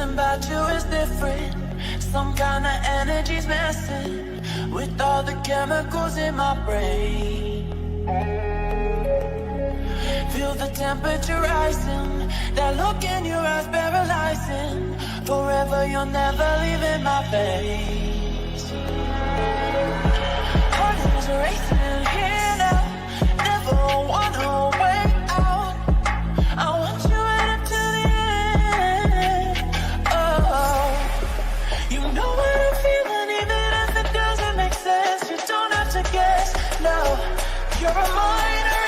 Something about you is different. Some kind of energy's messing with all the chemicals in my brain. Feel the temperature rising. That look in your eyes paralyzing. Forever you're never leaving my face. Heart is racing here now. Never wanna wait out. I want you right up to the end. Oh, you know what I'm feeling, even if it doesn't make sense. You don't have to guess. No, you're a mind reader.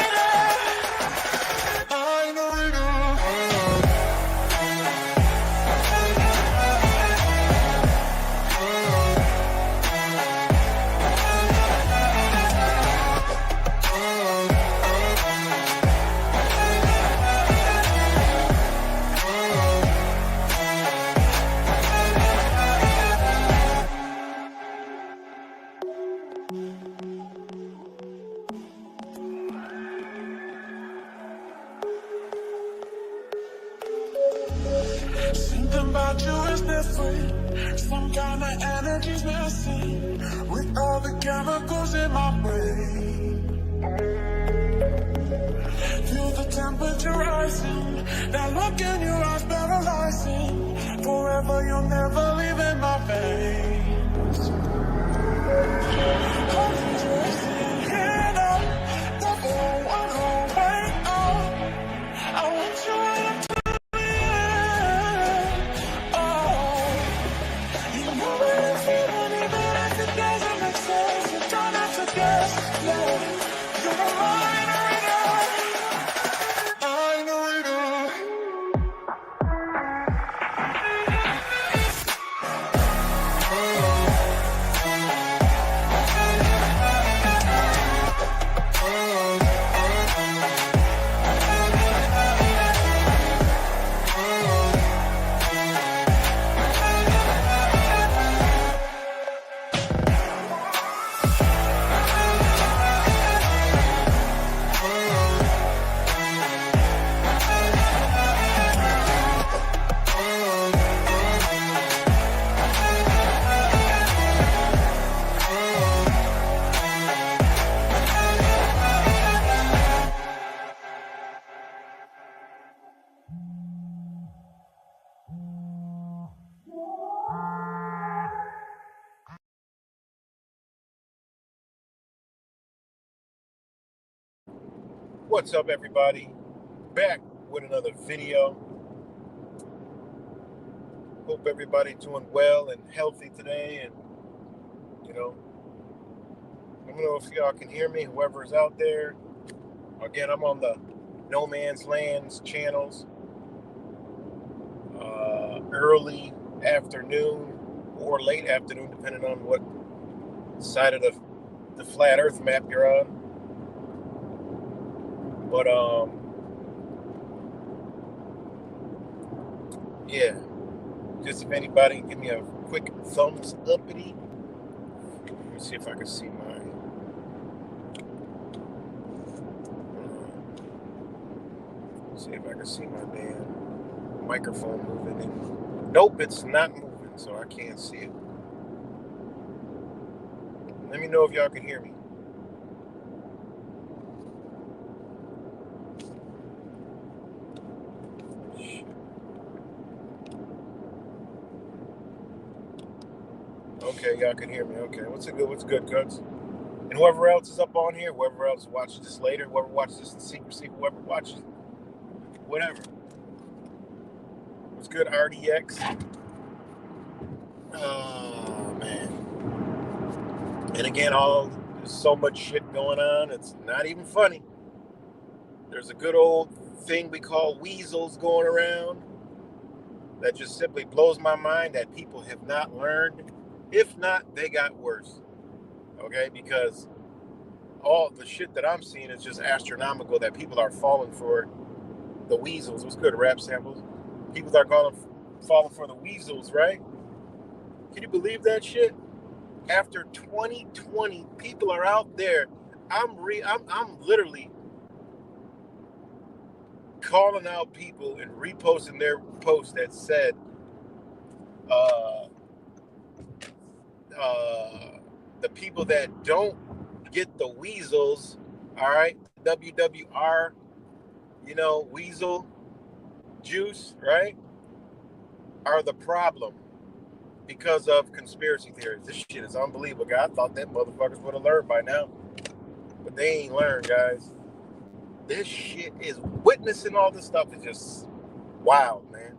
Something about you is different. Some kind of energy's messing with all the chemicals in my brain. Feel the temperature rising. That look in your eyes paralyzing. Forever you'll never leave in my veins. Heart is racing here now. Never wanna wait out. I want you right up to What's up, everybody? Back with another video. Hope everybody's doing well and healthy today. And I don't know if y'all can hear me, whoever's out there. Again, I'm on the No Man's Lands channels. Early afternoon or late afternoon, depending on what side of the flat earth map you're on. But yeah, just if anybody give me a quick thumbs uppity. Let me see if I can see mine. See if I can see my damn microphone moving. Nope, it's not moving, so I can't see it. Let me know if y'all can hear me. Okay, y'all can hear me. Okay, what's good, cuz? And whoever else is up on here, whoever else watches this later, whoever watches this in secrecy, whoever watches, whatever. What's good, RDX? Oh, man. And again, there's so much shit going on, it's not even funny. There's a good old thing we call weasels going around that just simply blows my mind that people have not learned. If not, they got worse. Okay, because all the shit that I'm seeing is just astronomical that people are falling for the weasels. What's good, rap samples? People are falling for the weasels, right? Can you believe that shit? After 2020, people are out there. I'm literally calling out people and reposting their posts that said uh, the people that don't get the weasels, all right, WWR, weasel juice, right, are the problem because of conspiracy theories. This shit is unbelievable, guys. I thought that motherfuckers would have learned by now, but they ain't learned, guys. This shit is witnessing all this stuff is just wild, man.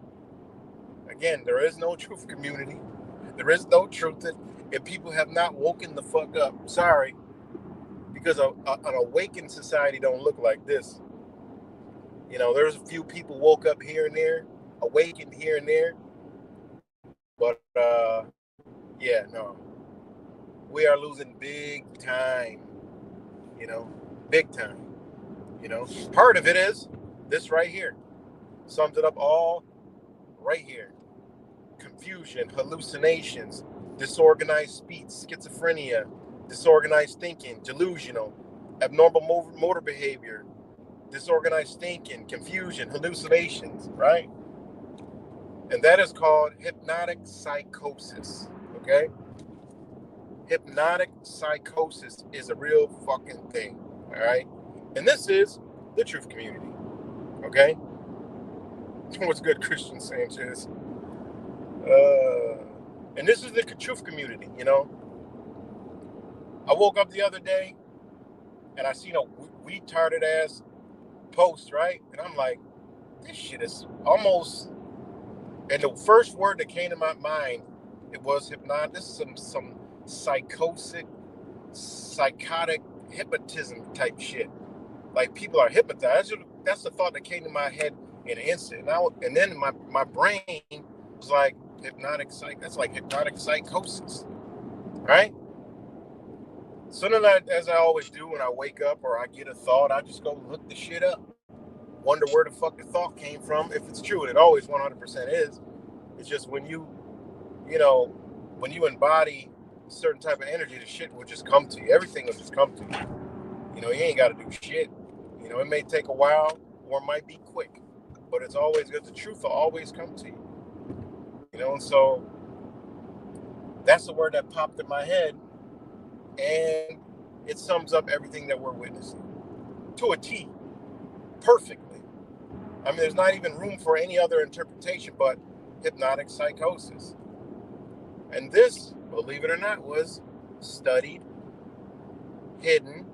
Again, there is no truth community. There is no truth. If people have not woken the fuck up, sorry, because an awakened society don't look like this. There's a few people woke up here and there, awakened here and there, but yeah, no, we are losing big time. Big time. Part of it is this right here. Sums it up all right here. Confusion, hallucinations, disorganized speech, schizophrenia, disorganized thinking, delusional, abnormal motor behavior, disorganized thinking, confusion, hallucinations, right? And that is called hypnotic psychosis, okay? Hypnotic psychosis is a real fucking thing, all right? And this is the truth community, okay? What's good, Christian Sanchez? And this is the truth community, I woke up the other day and I seen a retarded ass post, right? And I'm like, this shit is almost. And the first word that came to my mind, it was hypnotic. This is some psychotic hypnotism type shit. Like people are hypnotized. That's the thought that came to my head in an instant. And then my brain was like, that's like hypnotic psychosis, right? So then as I always do when I wake up or I get a thought, I just go look the shit up. Wonder where the fuck the thought came from, if it's true. And it always 100% is. It's just when you embody a certain type of energy, the shit will just come to you. Everything will just come to you. You ain't got to do shit. It may take a while or it might be quick, but it's always good. The truth will always come to you. And so that's the word that popped in my head, and it sums up everything that we're witnessing to a T, perfectly. I mean, there's not even room for any other interpretation but hypnotic psychosis. And this, believe it or not, was studied, hidden,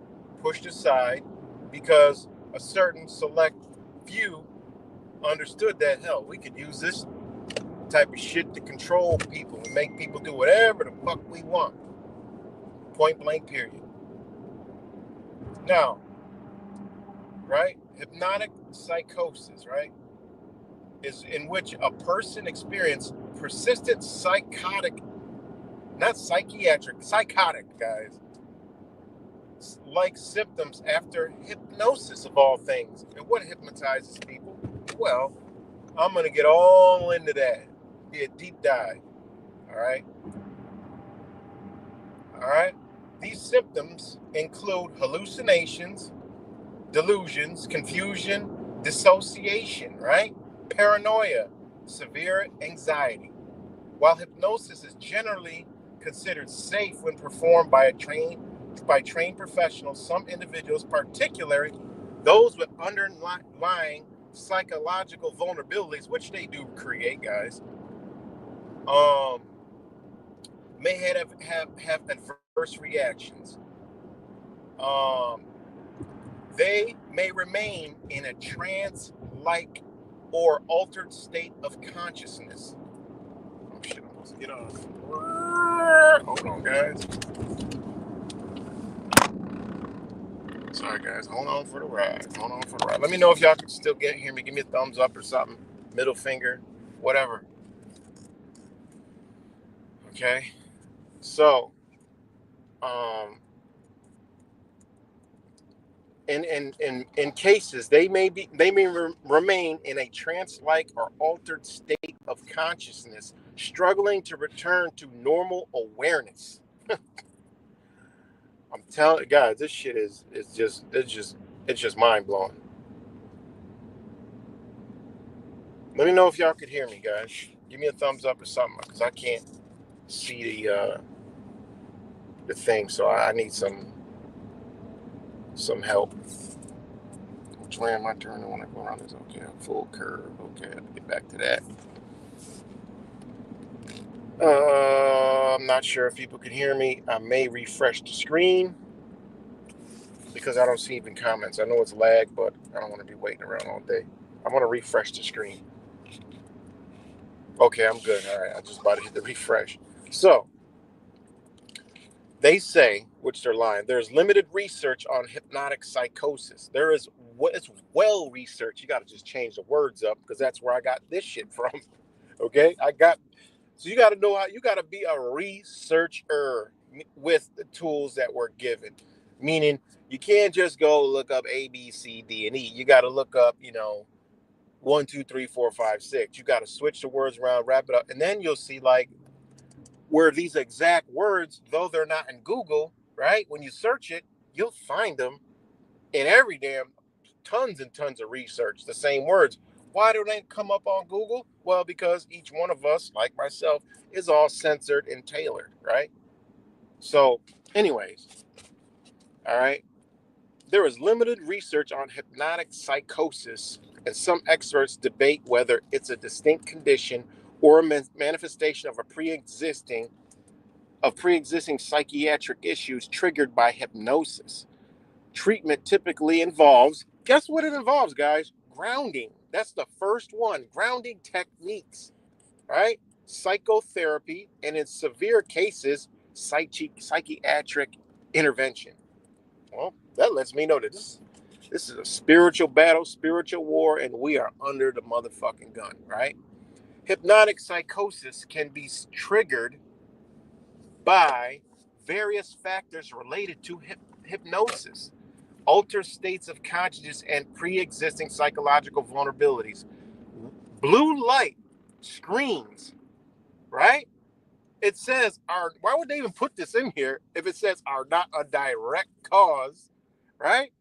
pushed aside, because a certain select few understood that, hell, we could use this type of shit to control people and make people do whatever the fuck we want. Point blank, period. Now, right, hypnotic psychosis, right, is in which a person experiences persistent psychotic, not psychiatric, psychotic, guys, like symptoms after hypnosis of all things. And what hypnotizes people? Well, I'm going to get all into that. Be a deep dive. All right. These symptoms include hallucinations, delusions, confusion, dissociation, right? Paranoia, severe anxiety. While hypnosis is generally considered safe when performed by trained professionals, some individuals, particularly those with underlying psychological vulnerabilities, which they do create, guys, may have adverse reactions. They may remain in a trance-like or altered state of consciousness. Oh shit, I'm supposed to get off. Hold on, guys. Sorry, guys. Hold on for the ride. Let me know if y'all can still hear me. Give me a thumbs up or something. Middle finger, whatever. Okay. So, in cases, they may remain in a trance-like or altered state of consciousness, struggling to return to normal awareness. I'm telling you, guys, this shit is just mind blowing. Let me know if y'all could hear me, guys. Give me a thumbs up or something, because I can't see the thing, so I need some help. Which way am I turning when I go around this? Okay, full curve. Okay, let me get back to that. I'm not sure if people can hear me. I may refresh the screen because I don't see even comments. I know it's lag, but I don't want to be waiting around all day. I want to refresh the screen. Okay, I'm good. All right, I just about to hit the refresh. So, they say, which they're lying, there's limited research on hypnotic psychosis. It's well researched. You got to just change the words up, because that's where I got this shit from. Okay, so you got to know how, you got to be a researcher with the tools that we're given. Meaning, you can't just go look up A, B, C, D, and E. You got to look up, 1, 2, 3, 4, 5, 6. You got to switch the words around, wrap it up, and then you'll see like where these exact words, though they're not in Google, right? When you search it, you'll find them in every damn tons and tons of research, the same words. Why do they come up on Google? Well, because each one of us, like myself, is all censored and tailored, right? So, anyways, all right. There is limited research on hypnotic psychosis, and some experts debate whether it's a distinct condition or a manifestation of pre-existing psychiatric issues triggered by hypnosis. Treatment typically involves, guess what it involves, guys? Grounding. That's the first one. Grounding techniques, right? Psychotherapy, and in severe cases, psychiatric intervention. Well, that lets me know that this is a spiritual battle, spiritual war, and we are under the motherfucking gun, right? Hypnotic psychosis can be triggered by various factors related to hypnosis, altered states of consciousness, and pre-existing psychological vulnerabilities. Blue light screens, right? It says why would they even put this in here if it says are not a direct cause, right?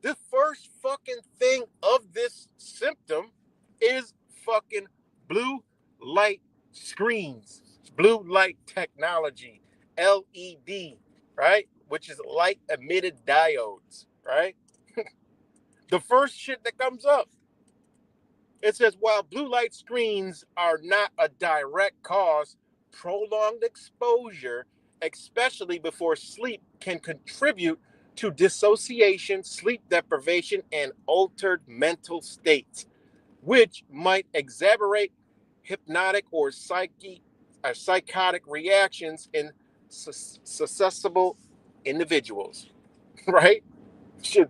The first fucking thing of this symptom is fucking blue light screens, blue light technology, LED, right? Which is light emitted diodes, right? The first shit that comes up. It says, while blue light screens are not a direct cause, prolonged exposure, especially before sleep, can contribute to dissociation, sleep deprivation, and altered mental states, which might exacerbate hypnotic or psychotic reactions in susceptible individuals, right? It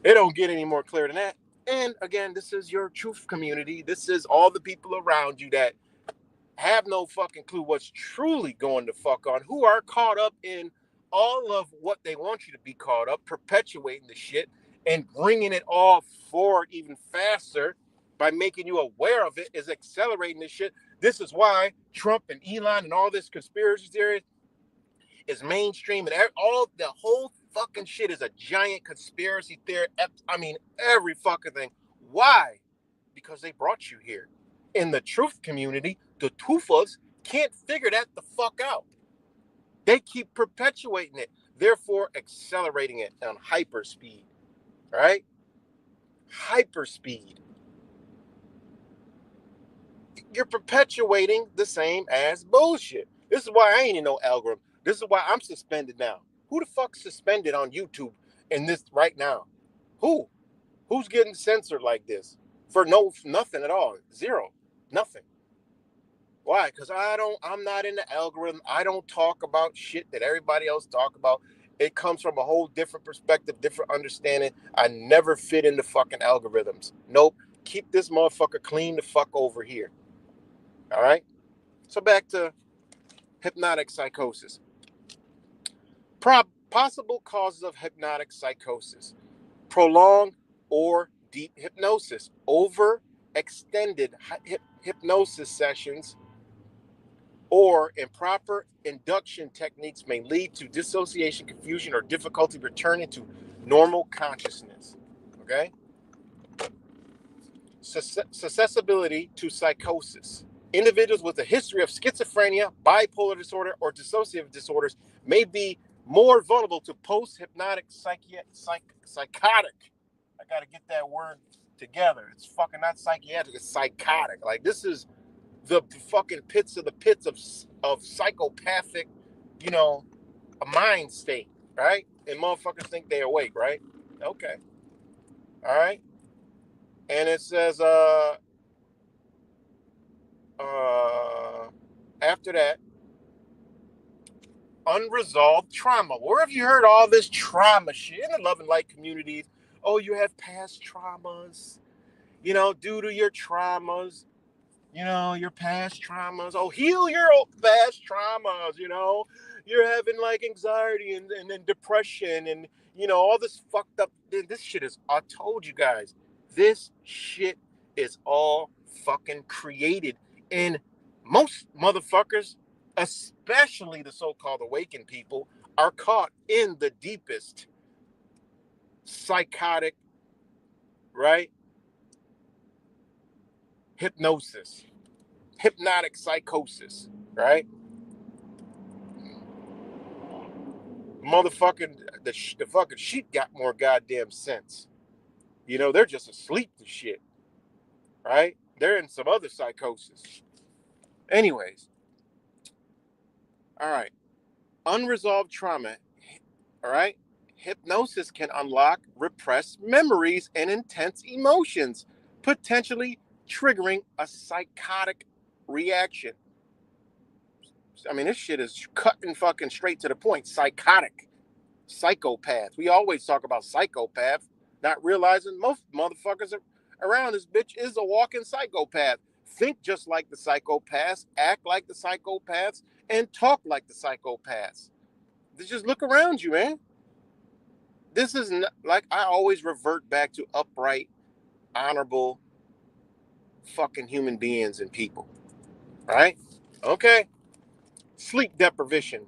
don't get any more clear than that. And again, this is your truth community. This is all the people around you that have no fucking clue what's truly going to fuck on, who are caught up in all of what they want you to be caught up, perpetuating the shit and bringing it all forward even faster by making you aware of it, is accelerating this shit. This is why Trump and Elon and all this conspiracy theory is mainstream, and the whole fucking shit is a giant conspiracy theory. I mean, every fucking thing. Why? Because they brought you here. In the truth community, the TUFAs can't figure that the fuck out. They keep perpetuating it, therefore accelerating it on hyperspeed, right? Hyperspeed. You're perpetuating the same as bullshit. This is why I ain't in no algorithm. This is why I'm suspended now. Who the fuck's suspended on YouTube in this right now? Who? Who's getting censored like this? For nothing at all. Zero. Nothing. Why? Because I'm not in the algorithm. I don't talk about shit that everybody else talk about. It comes from a whole different perspective, different understanding. I never fit into fucking algorithms. Nope. Keep this motherfucker clean the fuck over here. All right? So back to hypnotic psychosis. Possible causes of hypnotic psychosis: prolonged or deep hypnosis, overextended hypnosis sessions, or improper induction techniques may lead to dissociation, confusion, or difficulty returning to normal consciousness. Okay? Susceptibility to psychosis. Individuals with a history of schizophrenia, bipolar disorder, or dissociative disorders may be more vulnerable to post-hypnotic psychotic. I got to get that word together. It's fucking not psychiatric, it's psychotic. Like, this is the fucking pits of the pits of psychopathic, you know, a mind state, right? And motherfuckers think they're awake, right? Okay. All right. And it says, after that, unresolved trauma. Where have you heard all this trauma shit in the love and light communities? Oh, you have past traumas, you know, due to your traumas, you know, your past traumas. Oh, heal your past traumas, you know. You're having like anxiety and depression and, you know, all this fucked up. This shit is, I told you guys, this shit is all fucking created. And most motherfuckers, especially the so-called awakened people, are caught in the deepest psychotic, right? Hypnosis, hypnotic psychosis, right? Motherfucking, the fucking sheep got more goddamn sense. You know, they're just asleep to shit, right? They're in some other psychosis. Anyways, all right. Unresolved trauma, all right? Hypnosis can unlock repressed memories and intense emotions, potentially triggering a psychotic reaction. I mean, this shit is cutting fucking straight to the point. Psychotic. Psychopath. We always talk about psychopath, not realizing most motherfuckers around this bitch is a walking psychopath. Think just like the psychopaths, act like the psychopaths, and talk like the psychopaths. Just look around you, man. This is not, like, I always revert back to upright, honorable fucking human beings and people. All right? Okay. Sleep deprivation.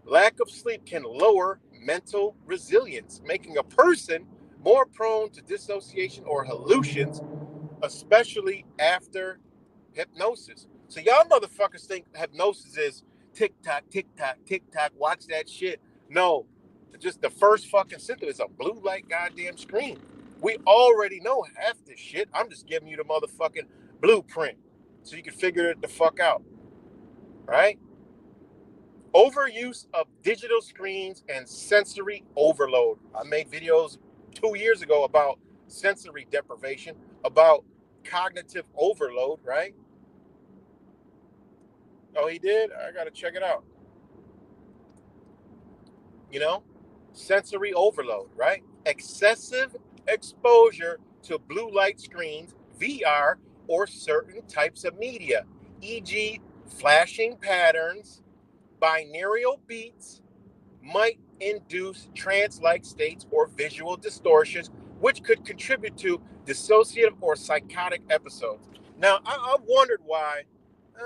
Lack of sleep can lower mental resilience, making a person more prone to dissociation or hallucinations, especially after hypnosis. So y'all motherfuckers think hypnosis is tick tock, watch that shit. No, just the first fucking symptom is a blue light goddamn screen. We already know half this shit. I'm just giving you the motherfucking blueprint so you can figure it the fuck out. Right? Overuse of digital screens and sensory overload. I made videos 2 years ago about sensory deprivation, about cognitive overload, right? Oh, he did? I got to check it out. You know, sensory overload, right? Excessive exposure to blue light screens, VR, or certain types of media, e.g., flashing patterns, binaural beats, might induce trance-like states or visual distortions, which could contribute to dissociative or psychotic episodes. Now, I wondered why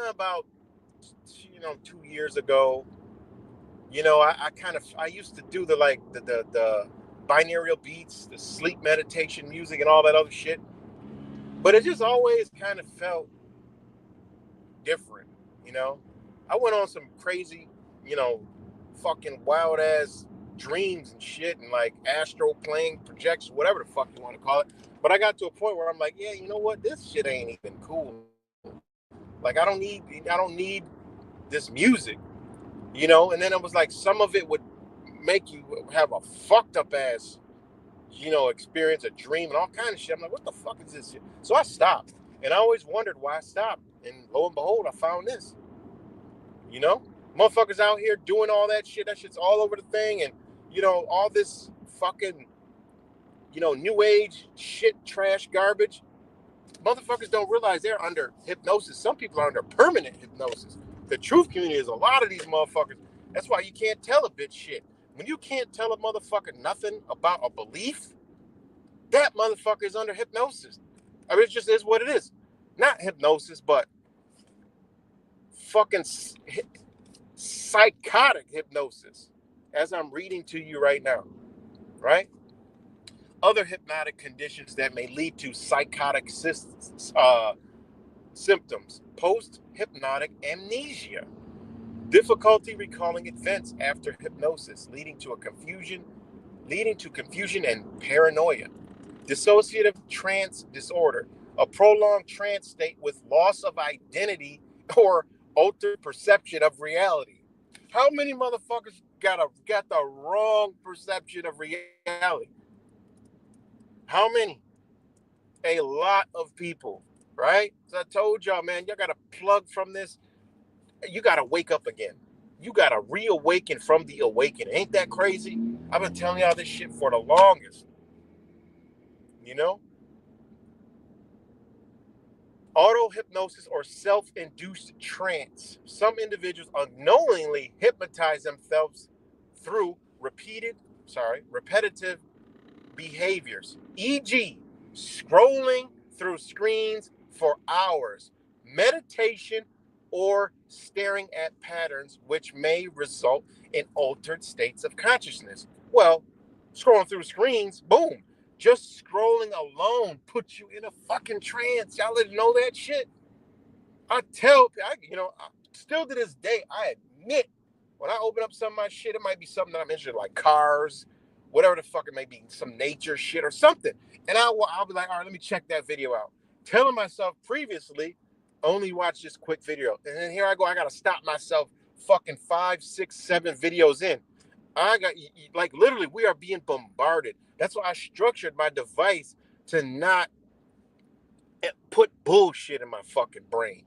about 2 years ago, I used to do the binaural beats, the sleep meditation music, and all that other shit, but it just always kind of felt different. I went on some crazy, fucking wild ass dreams and shit, and like astral plane projections, whatever the fuck you want to call it. But I got to a point where I'm like, yeah, you know what? This shit ain't even cool. Like, I don't need this music, And then it was like some of it would make you have a fucked up ass, experience, a dream, and all kind of shit. I'm like, what the fuck is this shit? So I stopped, and I always wondered why I stopped. And lo and behold, I found this. Motherfuckers out here doing all that shit. That shit's all over the thing, and all this fucking, new age shit, trash, garbage. Motherfuckers don't realize they're under hypnosis. Some people are under permanent hypnosis. The truth community is a lot of these motherfuckers. That's why you can't tell a bitch shit. When you can't tell a motherfucker nothing about a belief, that motherfucker is under hypnosis. I mean, it just is what it is. Not hypnosis, but fucking psychotic hypnosis, as I'm reading to you right now, right? Other hypnotic conditions that may lead to psychotic Symptoms: post-hypnotic amnesia, difficulty recalling events after hypnosis, leading to confusion and paranoia. Dissociative trance disorder, a prolonged trance state with loss of identity or altered perception of reality. How many motherfuckers got the wrong perception of reality? How many? A lot of people, right? So I told y'all, man, y'all got to plug from this. You got to wake up again. You got to reawaken from the awakening. Ain't that crazy? I've been telling y'all this shit for the longest. You know? Auto-hypnosis or self-induced trance. Some individuals unknowingly hypnotize themselves through repetitive behaviors, e.g., scrolling through screens for hours, meditation, or staring at patterns which may result in altered states of consciousness. Well, scrolling through screens, boom. Just scrolling alone puts you in a fucking trance. Y'all didn't know that shit? Still to this day, I admit, when I open up some of my shit, it might be something that I'm interested in, like cars, whatever the fuck it may be, some nature shit or something. And I'll be like, all right, let me check that video out. Telling myself previously, only watch this quick video. And then here I go, I got to stop myself fucking 5, 6, 7 videos in. Like, literally, we are being bombarded. That's why I structured my device to not put bullshit in my fucking brain,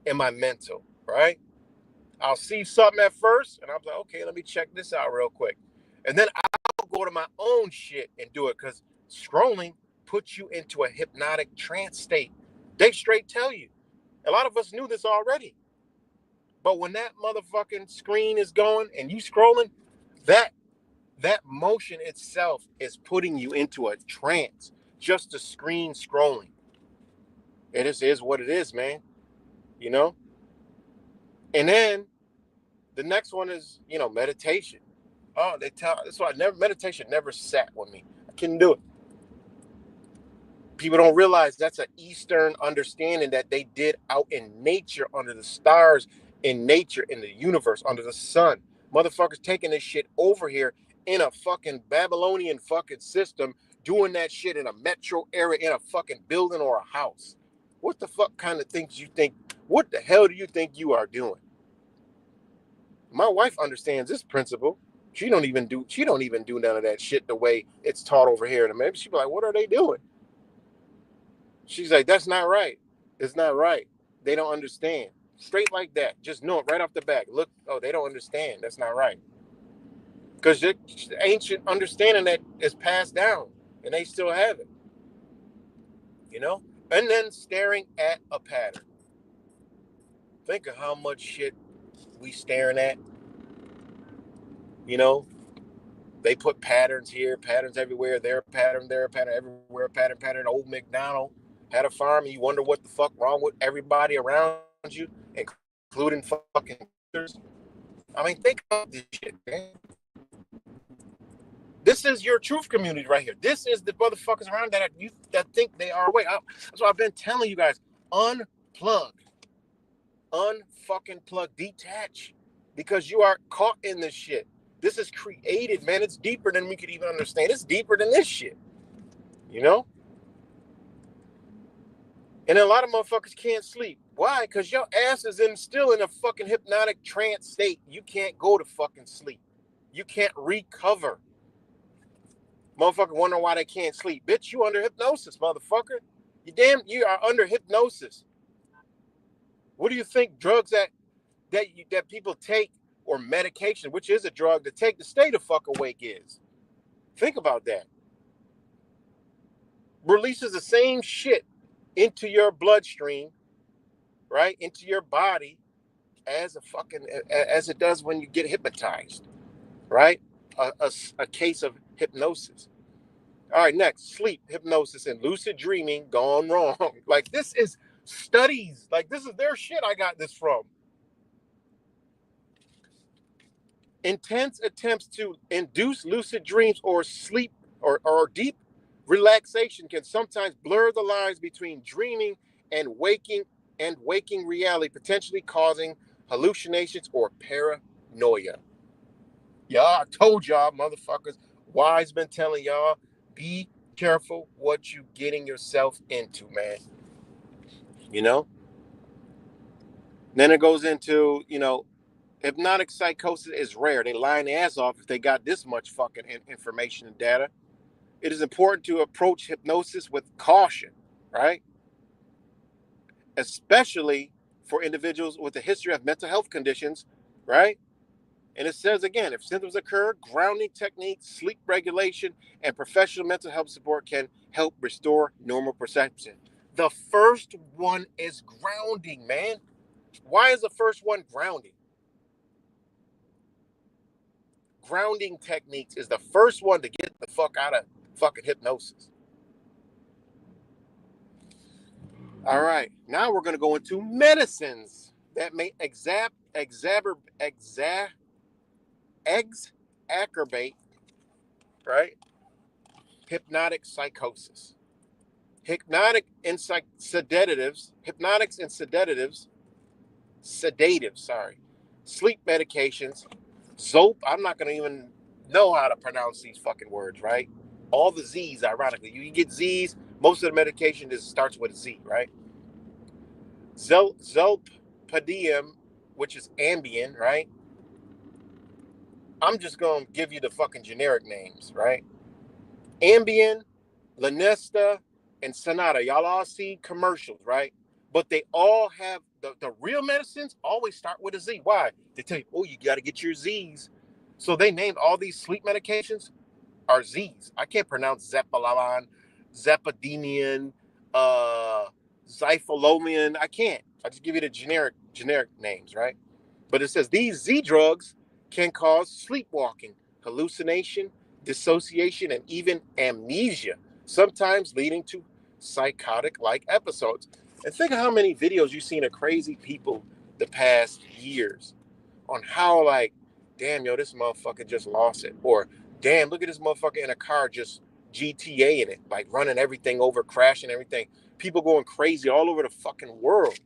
in my mental, right? I'll see something at first, and I'm like, okay, let me check this out real quick. And then I'll go to my own shit and do it, because scrolling puts you into a hypnotic trance state. They straight tell you. A lot of us knew this already. But when that motherfucking screen is going and you scrolling, that motion itself is putting you into a trance. Just the screen scrolling. It is what it is, man. You know? And then the next one is, meditation. Oh, that's why meditation never sat with me. I couldn't do it. People don't realize that's an Eastern understanding that they did out in nature, under the stars, in nature, in the universe, under the sun. Motherfuckers taking this shit over here in a fucking Babylonian fucking system, doing that shit in a metro area, in a fucking building or a house. What the fuck kind of things you think? What the hell do you think you are doing? My wife understands this principle. She don't even do none of that shit the way it's taught over here. And maybe she'd be like, what are they doing? She's like, that's not right. It's not right. They don't understand. Straight like that. Just know it right off the bat. Look, they don't understand. That's not right. Because the ancient understanding that is passed down, and they still have it. And then staring at a pattern. Think of how much shit we staring at. They put patterns here, patterns everywhere, there a pattern everywhere, pattern. Old McDonald had a farm, and you wonder what the fuck wrong with everybody around you, including fucking others. I mean, think about this shit, man. This is your truth community right here. This is the motherfuckers around that think they are awake. That's what I've been telling you guys. Unplug. Unfucking plug. Detach. Because you are caught in this shit. This is created, man. It's deeper than we could even understand. It's deeper than this shit. And a lot of motherfuckers can't sleep. Why? Because your ass is still in a fucking hypnotic trance state. You can't go to fucking sleep. You can't recover. Motherfucker wonder why they can't sleep. Bitch, you under hypnosis, motherfucker. You are under hypnosis. What do you think drugs that people take, or medication, which is a drug to take to stay the fuck awake, is? Think about that. Releases the same shit into your bloodstream, right? Into your body as it does when you get hypnotized, right? A case of hypnosis. All right, next, sleep, hypnosis, and lucid dreaming gone wrong. Like, this is studies. Like, this is their shit I got this from. Intense attempts to induce lucid dreams or sleep or deep relaxation can sometimes blur the lines between dreaming and waking and waking reality, potentially causing hallucinations or paranoia. Y'all, I told y'all, motherfuckers, wise been telling y'all, be careful what you getting yourself into, man. You know? Then it goes into, hypnotic psychosis is rare. They lying their ass off if they got this much fucking information and data. It is important to approach hypnosis with caution, right? Especially for individuals with a history of mental health conditions, right? And it says again, if symptoms occur, grounding techniques, sleep regulation, and professional mental health support can help restore normal perception. The first one is grounding, man. Why is the first one grounding? Grounding techniques is the first one to get the fuck out of fucking hypnosis. All right, now we're going to go into medicines that may exacerbate, right? Hypnotic psychosis. Hypnotics and sedatives, sleep medications, Zope. I'm not going to even know how to pronounce these fucking words, right? All the Z's, ironically. You get Z's, most of the medication just starts with a Z, right? Zolpidem, which is Ambien, right? I'm just going to give you the fucking generic names, right? Ambien, Lanesta, and Sonata. Y'all all see commercials, right? But they all have the real medicines always start with a Z. Why? They tell you, oh, you got to get your Z's. So they named all these sleep medications are Z's. I can't pronounce Zepalan, Zepidemian, Zyphalomian. I can't. I just give you the generic names, right? But it says these Z drugs can cause sleepwalking, hallucination, dissociation, and even amnesia, sometimes leading to psychotic-like episodes. And think of how many videos you've seen of crazy people the past years on how, like, damn, yo, this motherfucker just lost it. Or, damn, look at this motherfucker in a car just GTA in it, like running everything over, crashing everything. People going crazy all over the fucking world.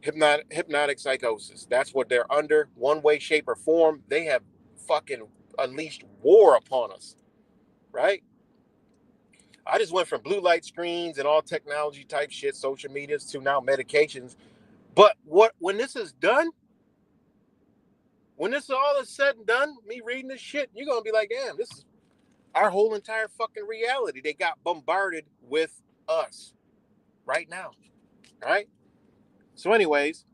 Hypnotic psychosis. That's what they're under, one way, shape, or form. They have fucking unleashed war upon us, right? I just went from blue light screens and all technology type shit, social medias, to now medications. But when this is done, when this all is said and done, me reading this shit, you're gonna be like, damn, this is our whole entire fucking reality. They got bombarded with us right now, right? So, anyways,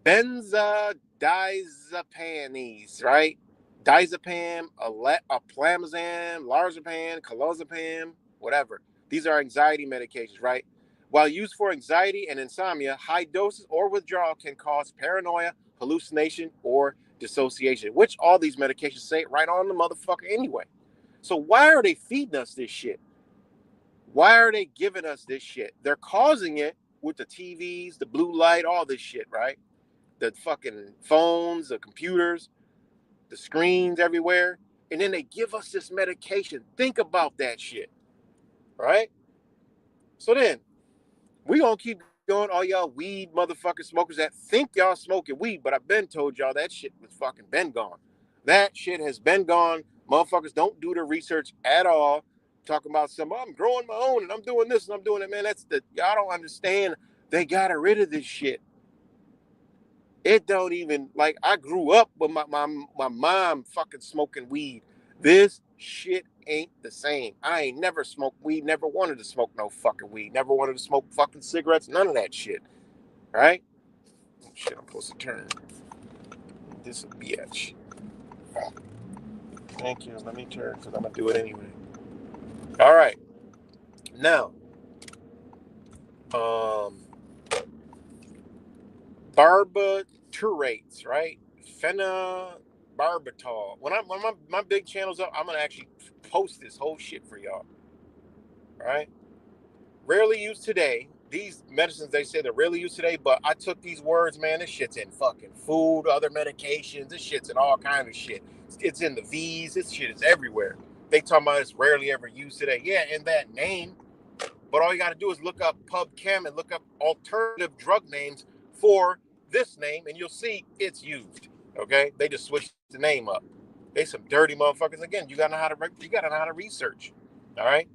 benzodiazepines, right? Diazepam, aplamazam, lorazepam, clozapam, whatever. These are anxiety medications, right? While used for anxiety and insomnia, high doses or withdrawal can cause paranoia, hallucination, or dissociation, which all these medications say it right on the motherfucker anyway. So why are they feeding us this shit? Why are they giving us this shit? They're causing it with the TVs, the blue light, all this shit, right? The fucking phones, the computers, the screens everywhere. And then they give us this medication. Think about that shit, right? So then, we gonna keep going, all y'all weed motherfucking smokers that think y'all smoking weed, but I've been told y'all that shit was fucking been gone. That shit has been gone. Motherfuckers don't do the research at all. Talking about I'm growing my own and I'm doing this and I'm doing it, man. Y'all don't understand. They got rid of this shit. It don't even, like, I grew up with my mom fucking smoking weed. This shit ain't the same. I ain't never smoked weed, never wanted to smoke no fucking weed, never wanted to smoke fucking cigarettes, none of that shit. Right? Oh, shit, I'm supposed to turn. This a bitch. Thank you. Let me turn because I'm going to do it anyway. All right. Now, barbiturates, right? Phenobarbital. When my big channel's up, I'm gonna actually post this whole shit for y'all. All right. Rarely used today. These medicines, they say they're rarely used today, but I took these words, man. This shit's in fucking food, other medications. This shit's in all kinds of shit. It's in the V's. This shit is everywhere. They talking about it's rarely ever used today. Yeah, in that name. But all you got to do is look up PubChem and look up alternative drug names for this name, and you'll see it's used. Okay, they just switched the name up. They some dirty motherfuckers. Again, you gotta know how to research. All right,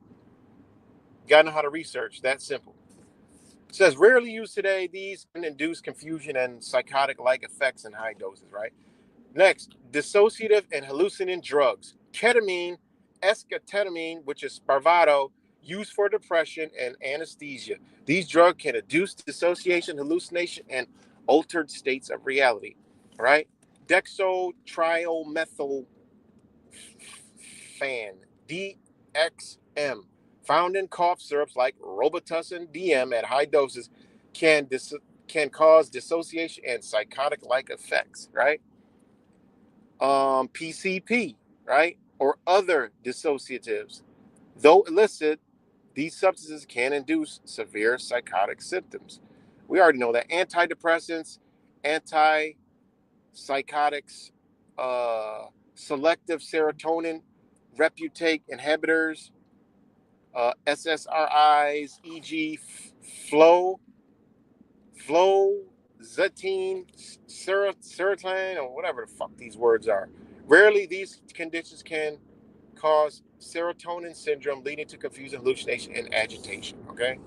you gotta know how to research. That's simple. It says rarely used today. These can induce confusion and psychotic-like effects in high doses. Right. Next, dissociative and hallucinant drugs. Ketamine, esketamine, which is Spravato, used for depression and anesthesia. These drugs can induce dissociation, hallucination, and altered states of reality. All right? Dextrotrimethyl DXM, found in cough syrups like Robitussin DM at high doses, can cause dissociation and psychotic-like effects, right? PCP, right? Or other dissociatives. Though illicit, these substances can induce severe psychotic symptoms. We already know that antidepressants, antipsychotics, selective serotonin reuptake inhibitors, SSRIs, e.g., fluoxetine, serotonin, or whatever the fuck these words are. Rarely, these conditions can cause serotonin syndrome, leading to confusion, hallucination, and agitation. Okay,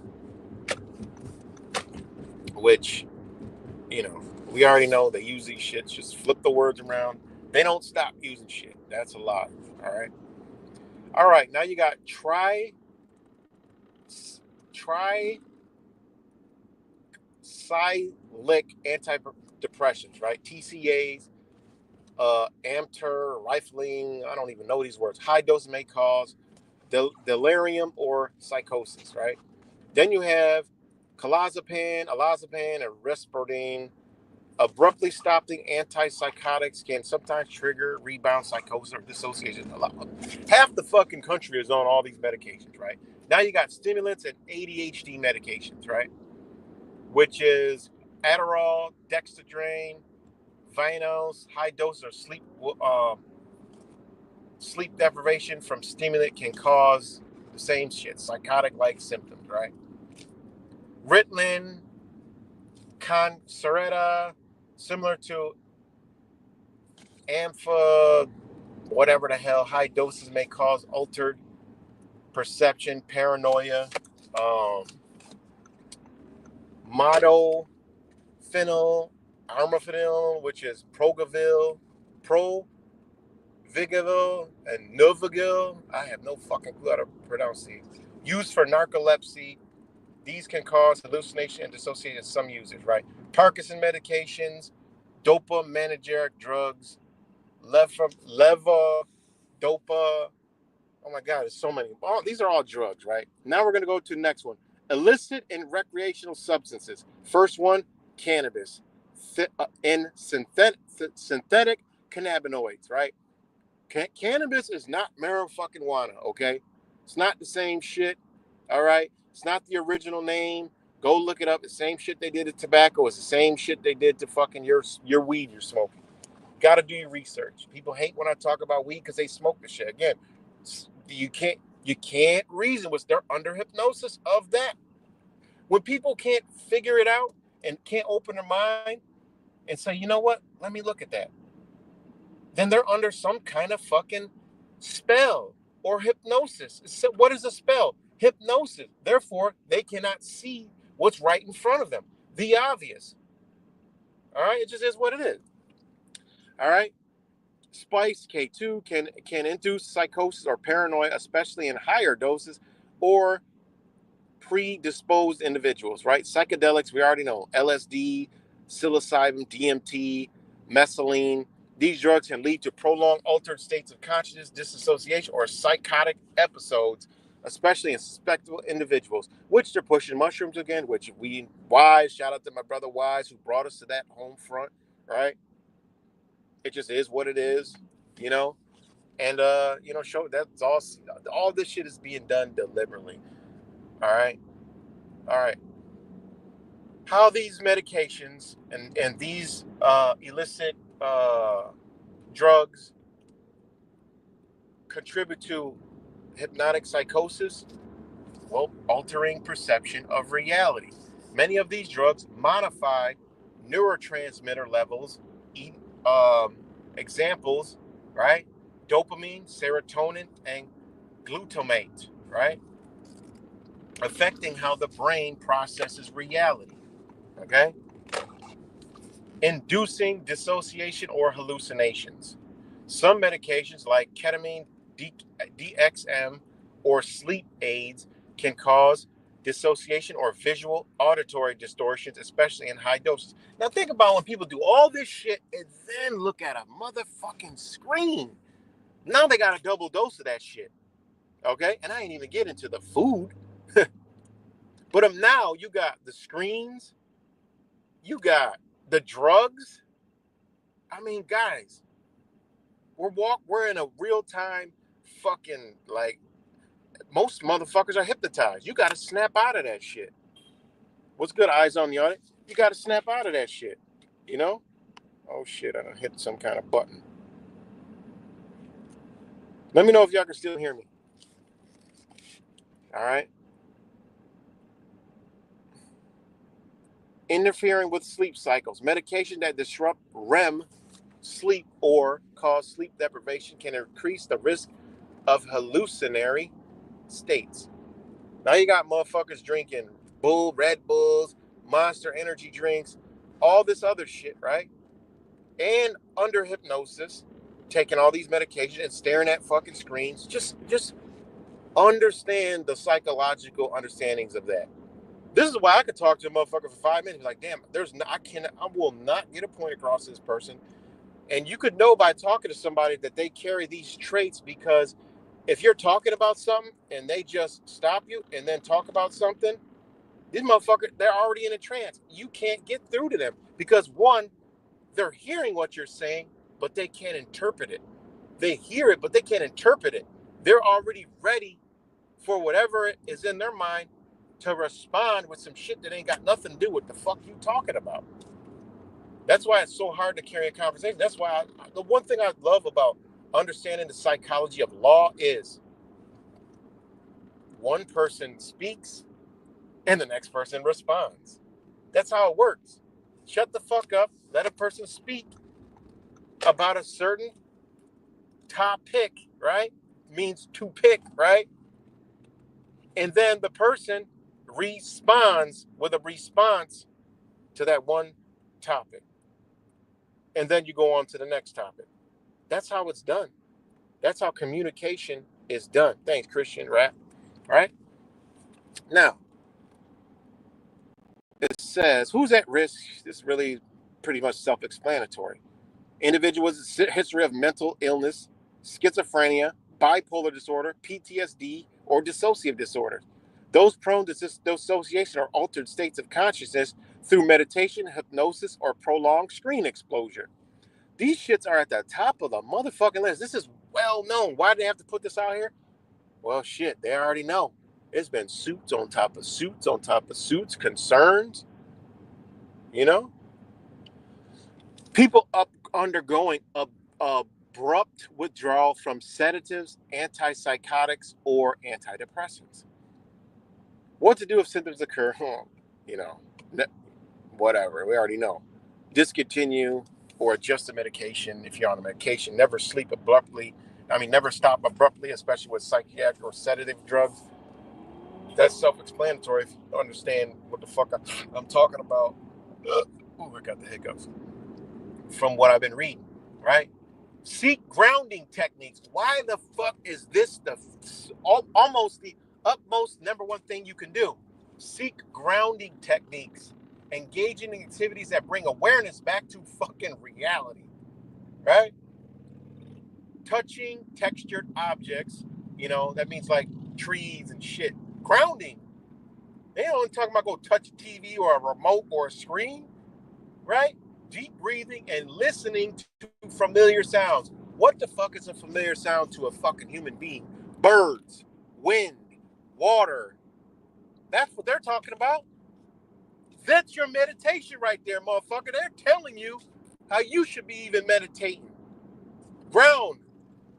which we already know they use these shits. Just flip the words around. They don't stop using shit. That's a lot. All right. Now you got tricyclic antidepressants, right? TCAs, Amter, Rifling. I don't even know these words. High dose may cause delirium or psychosis, right? Then you have clozapine, and risperidone. Abruptly stopping antipsychotics can sometimes trigger rebound psychosis or dissociation. Half the fucking country is on all these medications, right? Now you got stimulants and ADHD medications, right? Which is Adderall, Dexedrine, Vinos. High doses of sleep deprivation from stimulant can cause the same shit, psychotic-like symptoms, right? Ritalin, Concerta, similar to Ampha, whatever the hell. High doses may cause altered perception, paranoia. Modafinil, armodafinil, which is Provigil, and Novigil. I have no fucking clue how to pronounce these. Used for narcolepsy. These can cause hallucination and dissociation in some users, right? Parkinson medications, dopaminergic drugs, levodopa. Oh my God, there's so many. These are all drugs, right? Now we're going to go to the next one. Illicit and recreational substances. First one, cannabis. And synthetic cannabinoids, right? Cannabis is not marijuana, okay? It's not the same shit, all right? It's not the original name. Go look it up. The same shit they did to tobacco is the same shit they did to fucking your weed you're smoking. Got to do your research. People hate when I talk about weed because they smoke the shit. Again, you can't reason with. They're under hypnosis of that. When people can't figure it out and can't open their mind and say, you know what, let me look at that, then they're under some kind of fucking spell or hypnosis. So what is a spell? Hypnosis. Therefore, they cannot see what's right in front of them. The obvious. All right, it just is what it is. All right. Spice K2 can induce psychosis or paranoia, especially in higher doses or predisposed individuals, right? Psychedelics, we already know, LSD, psilocybin, DMT, mescaline. These drugs can lead to prolonged altered states of consciousness, disassociation, or psychotic episodes, especially in suspectable individuals, which they're pushing mushrooms again, which shout out to my brother Wise, who brought us to that home front, right? It just is what it is, you know? And, show that's all this shit is being done deliberately. All right. All right. How these medications and these illicit drugs contribute to hypnotic psychosis. Well, altering perception of reality. Many of these drugs modify neurotransmitter levels. Um, Examples, right? Dopamine, serotonin, and glutamate, right? Affecting how the brain processes reality. Okay? Inducing dissociation or hallucinations. Some medications like ketamine, DXM, or sleep aids can cause dissociation or visual auditory distortions, especially in high doses. Now think about when people do all this shit and then look at a motherfucking screen. Now they got a double dose of that shit. Okay? And I ain't even get into the food. But now you got the screens, you got the drugs. I mean, guys, we're in a real time fucking, like, most motherfuckers are hypnotized. You got to snap out of that shit. What's good, eyes on the audit? You got to snap out of that shit. You know? Oh shit! I done hit some kind of button. Let me know if y'all can still hear me. All right. Interfering with sleep cycles. Medication that disrupt REM sleep or cause sleep deprivation can increase the risk of hallucinatory states. Now you got motherfuckers drinking Red Bulls, Monster energy drinks, all this other shit, right? And under hypnosis, taking all these medications and staring at fucking screens. Just understand the psychological understandings of that. This is why I could talk to a motherfucker for 5 minutes. Like, damn, I will not get a point across to this person. And you could know by talking to somebody that they carry these traits, because if you're talking about something and they just stop you and then talk about something, these motherfuckers, they're already in a trance. You can't get through to them because, one, they're hearing what you're saying, but they can't interpret it. They hear it, but they can't interpret it. They're already ready for whatever is in their mind to respond with some shit that ain't got nothing to do with the fuck you talking about. That's why it's so hard to carry a conversation. That's why the one thing I love about understanding the psychology of law is one person speaks and the next person responds. That's how it works. Shut the fuck up, let a person speak about a certain topic, right? Means to pick, right? And then the person responds with a response to that one topic. And then you go on to the next topic. That's how it's done. That's how communication is done. Thanks, Christian Rap. All right. Now, it says, who's at risk? This is really pretty much self-explanatory. Individuals with a history of mental illness, schizophrenia, bipolar disorder, PTSD, or dissociative disorder. Those prone to dissociation or altered states of consciousness through meditation, hypnosis, or prolonged screen exposure. These shits are at the top of the motherfucking list. This is well known. Why do they have to put this out here? Well, shit, they already know. It's been suits on top of suits on top of suits, concerns, you know? People undergoing abrupt withdrawal from sedatives, antipsychotics, or antidepressants. What to do if symptoms occur? You know, whatever. We already know. Discontinue or adjust the medication if you're on a medication. Never sleep abruptly. Never stop abruptly, especially with psychiatric or sedative drugs. That's self-explanatory if you understand what the fuck I'm talking about. Oh, I got the hiccups from what I've been reading, right? Seek grounding techniques. Why the fuck is this almost the utmost number one thing you can do? Seek grounding techniques. Engaging in activities that bring awareness back to fucking reality, right? Touching textured objects, that means like trees and shit. Grounding. They don't talk about go touch a TV or a remote or a screen, right? Deep breathing and listening to familiar sounds. What the fuck is a familiar sound to a fucking human being? Birds, wind, water. That's what they're talking about. That's your meditation right there, motherfucker. They're telling you how you should be even meditating. Ground.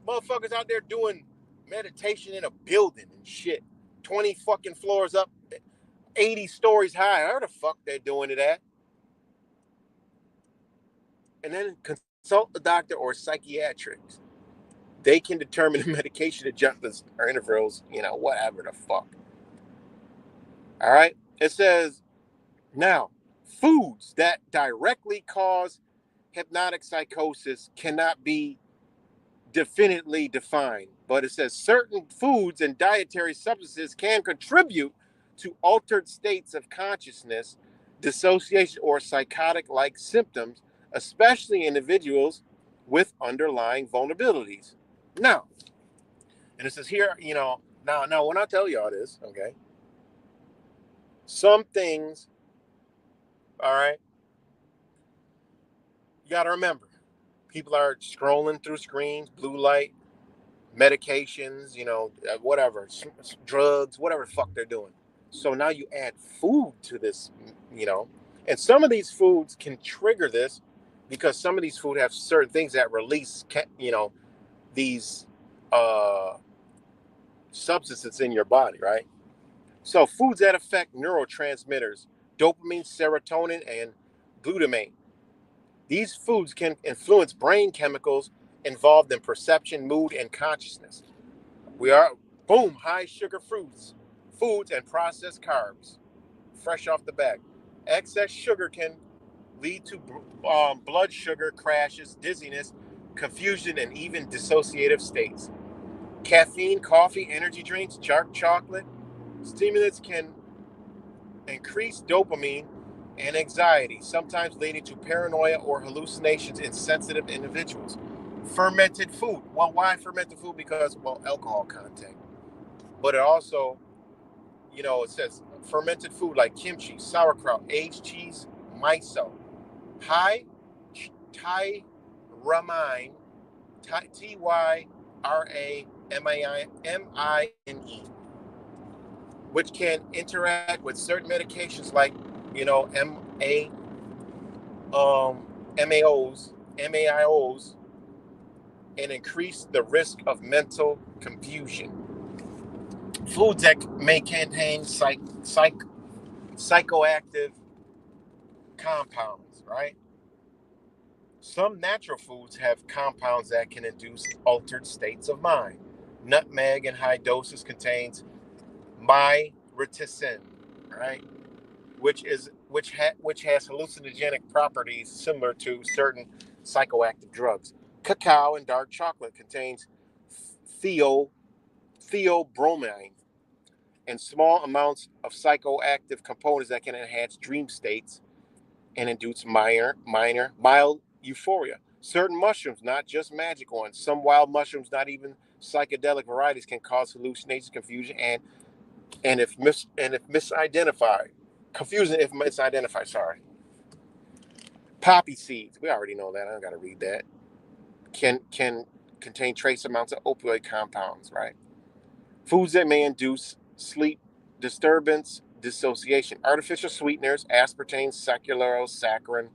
Motherfuckers out there doing meditation in a building and shit. 20 fucking floors up, 80 stories high. How the fuck they're doing it at? And then consult the doctor or psychiatrics. They can determine the medication adjustments or intervals, whatever the fuck. All right. It says, now, foods that directly cause hypnotic psychosis cannot be definitely defined, but it says certain foods and dietary substances can contribute to altered states of consciousness, dissociation, or psychotic like symptoms, especially individuals with underlying vulnerabilities. Now, and it says here, now when I tell y'all this, okay, some things, all right, you got to remember, people are scrolling through screens, blue light, medications, whatever, drugs, whatever the fuck they're doing. So now you add food to this, and some of these foods can trigger this because some of these food have certain things that release, these substances in your body, right? So foods that affect neurotransmitters, dopamine, serotonin, and glutamate. These foods can influence brain chemicals involved in perception, mood, and consciousness. We are, boom, high sugar foods and processed carbs, fresh off the bag. Excess sugar can lead to blood sugar crashes, dizziness, confusion, and even dissociative states. Caffeine, coffee, energy drinks, dark chocolate, stimulants can increase dopamine and anxiety, sometimes leading to paranoia or hallucinations in sensitive individuals. Fermented food. Well, why fermented food? Because, alcohol content. But it also, it says fermented food like kimchi, sauerkraut, aged cheese, miso, high tyramine, tyramine, which can interact with certain medications like, MAIOs, and increase the risk of mental confusion. Foods that may contain psychoactive compounds, right? Some natural foods have compounds that can induce altered states of mind. Nutmeg in high doses contains myriticin, right? Which has hallucinogenic properties similar to certain psychoactive drugs. Cacao and dark chocolate contains theobromine and small amounts of psychoactive components that can enhance dream states and induce mild euphoria. Certain mushrooms, not just magic ones, some wild mushrooms, not even psychedelic varieties, can cause hallucinations, confusion, and if misidentified, confusion if misidentified. Sorry. Poppy seeds, we already know that. I don't got to read that. Can contain trace amounts of opioid compounds, right? Foods that may induce sleep disturbance, dissociation, artificial sweeteners, aspartame, sucralose, saccharin.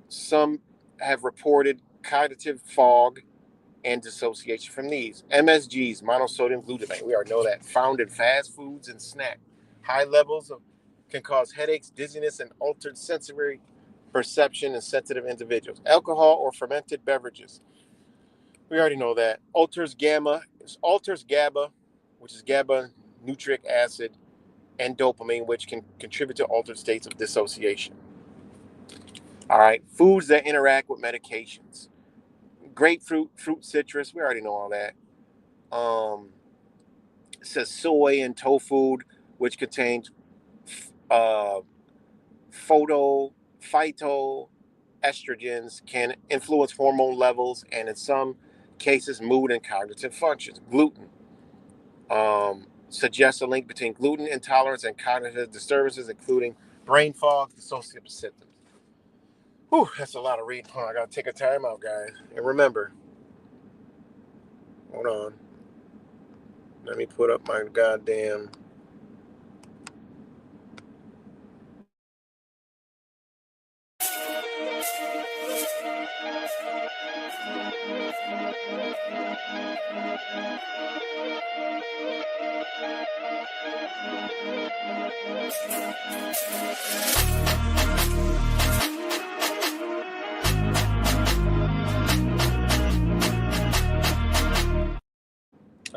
Some have reported cognitive fog and dissociation from these. MSGs, monosodium glutamate, we already know that, found in fast foods and snacks. High levels can cause headaches, dizziness, and altered sensory perception in sensitive individuals. Alcohol or fermented beverages, we already know that. Alters GABA, which is GABA nucleic acid, and dopamine, which can contribute to altered states of dissociation. All right, foods that interact with medications. Grapefruit, fruit, citrus, we already know all that. It says soy and tofu, which contains uh, phytoestrogens, can influence hormone levels and in some cases mood and cognitive functions. Gluten suggests a link between gluten intolerance and cognitive disturbances, including brain fog, dissociative symptoms. Whew, that's a lot of reading. I gotta take a time out, guys. And remember, hold on. Let me put up my goddamn. All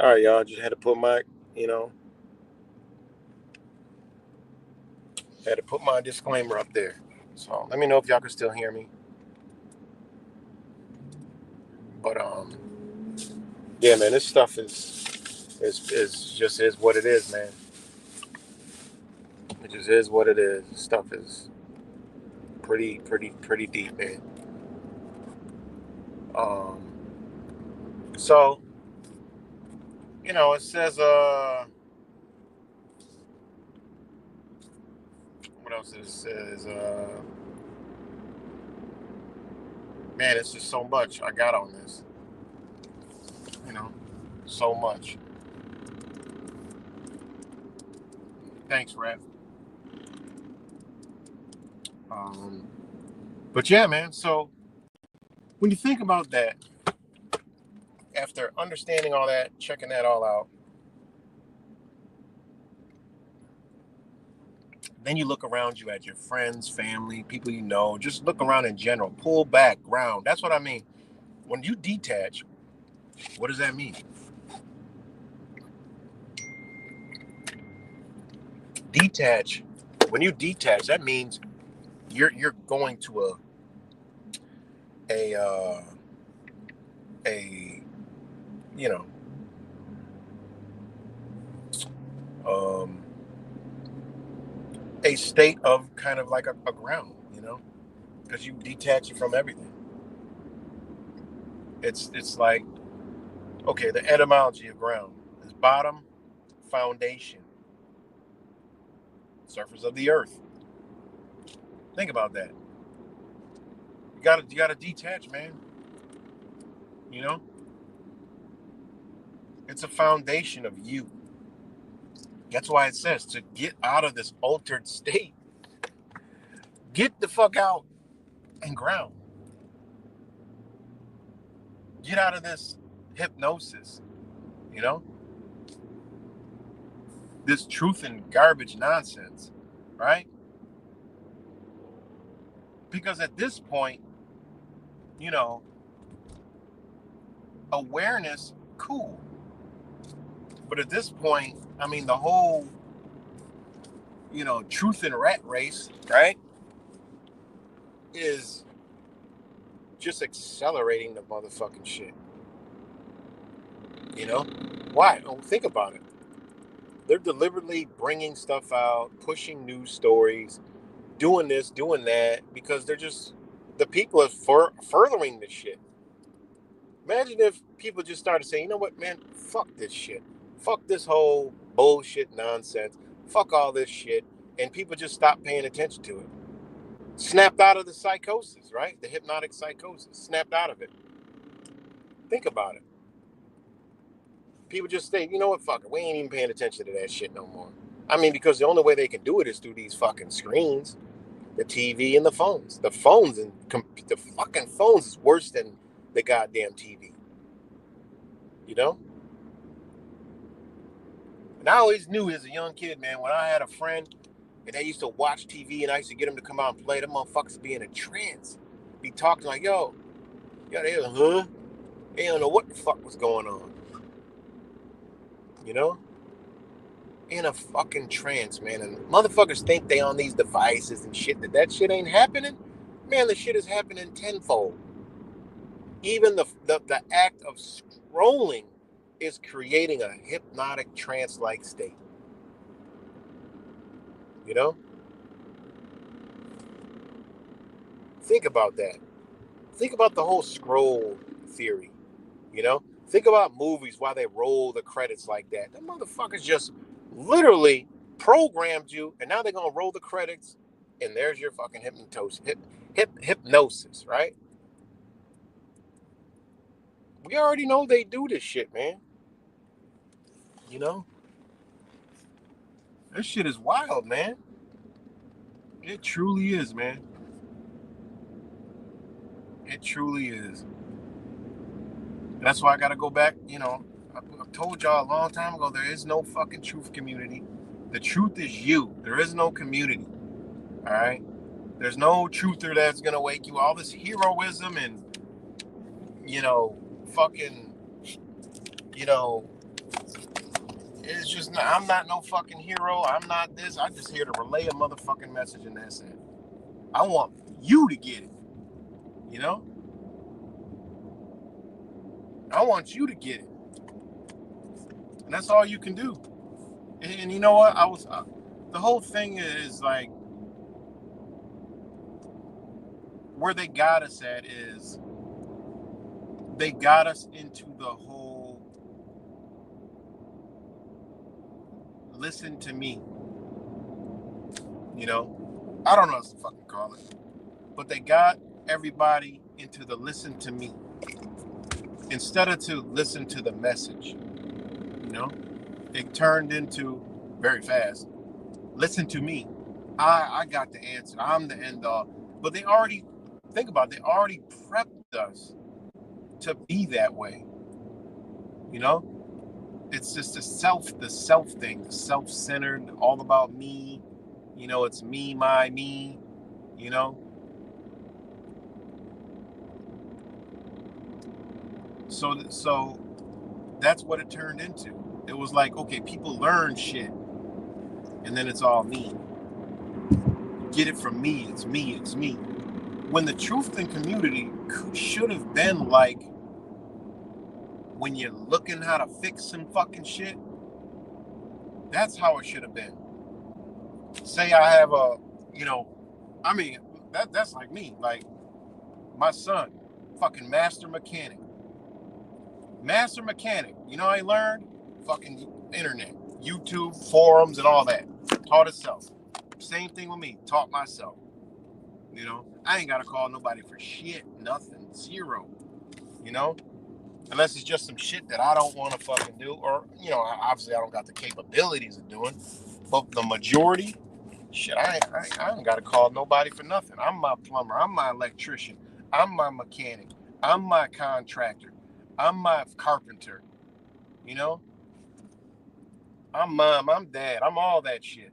right, y'all. Just had to put my, you know, had to put my disclaimer up there. So let me know if y'all can still hear me. But yeah, man, this stuff is just is what it is, man. It just is what it is. This stuff is pretty deep, man. Um, so you know, it says what else it says man, it's just so much I got on this. You know, so much. Thanks, Rev. Um, but yeah, man. So when you think about that, after understanding all that, checking that all out, then you look around you at your friends, family, people you know. Just look around in general. Pull back, ground. That's what I mean. When you detach, what does that mean? Detach. When you detach, that means you're going to a a you know um, a state of kind of like a ground, you know, because you detach it from everything. It's like, okay, the etymology of ground is bottom, foundation, surface of the earth. Think about that. You gotta detach, man. You know, it's a foundation of you. That's why it says to get out of this altered state, get the fuck out and ground. Get out of this hypnosis, you know, this truth and garbage nonsense, right? Because at this point, you know, awareness, cool. But at this point, I mean, the whole, you know, truth and rat race, right, is just accelerating the motherfucking shit. You know? Why? Oh, think about it. They're deliberately bringing stuff out, pushing news stories, doing this, doing that, because they're just, the people are furthering this shit. Imagine if people just started saying, you know what, man, fuck this shit. Fuck this whole bullshit nonsense. Fuck all this shit. And people just stopped paying attention to it. Snapped out of the psychosis, right? The hypnotic psychosis. Snapped out of it. Think about it. People just say, you know what, fuck it. We ain't even paying attention to that shit no more. I mean, because the only way they can do it is through these fucking screens, the TV and the phones. The phones and the fucking phones is worse than the goddamn TV. You know? And I always knew as a young kid, man, when I had a friend and they used to watch TV and I used to get them to come out and play, them motherfuckers be in a trance. Be talking like, yo, they like, huh? They don't know what the fuck was going on. You know? In a fucking trance, man. And motherfuckers think they on these devices and shit, that shit ain't happening. Man, the shit is happening tenfold. Even the act of scrolling is creating a hypnotic trance-like state. You know? Think about that. Think about the whole scroll theory. You know? Think about movies why they roll the credits like that. The motherfuckers just literally programmed you, and now they're gonna roll the credits, and there's your fucking hypnosis, right? We already know they do this shit, man. You know? This shit is wild, man. It truly is, man. It truly is. That's why I got to go back. I've told y'all a long time ago, there is no fucking truth community. The truth is you. There is no community. All right? There's no truther that's going to wake you. All this heroism and, fucking, it's just not, I'm not no fucking hero. I'm not this. I'm just here to relay a motherfucking message, and that's it. I want you to get it. I want you to get it. And that's all you can do. And you know what? The whole thing is like, where they got us at is they got us into the whole listen to me. I don't know what to fucking call it. But they got everybody into the listen to me instead of to listen to the message. It turned into very fast. Listen to me. I got the answer. I'm the end all. But they already, think about it, they already prepped us to be that way. It's just the self thing, the self-centered, all about me. It's me, my, me, So that's what it turned into. It was like, okay, people learn shit, and then it's all me. Get it from me. It's me. It's me. When the truth and community should have been like, when you're looking how to fix some fucking shit, that's how it should have been. Say I have that's like me. Like, my son, fucking master mechanic. Master mechanic. I learned? Fucking internet, YouTube, forums, and all that. Taught itself. Same thing with me. Taught myself. I ain't got to call nobody for shit. Nothing. Zero. Unless it's just some shit that I don't want to fucking do. Or, obviously I don't got the capabilities of doing. But the majority, shit, I ain't got to call nobody for nothing. I'm my plumber. I'm my electrician. I'm my mechanic. I'm my contractor. I'm my carpenter. I'm mom. I'm dad. I'm all that shit.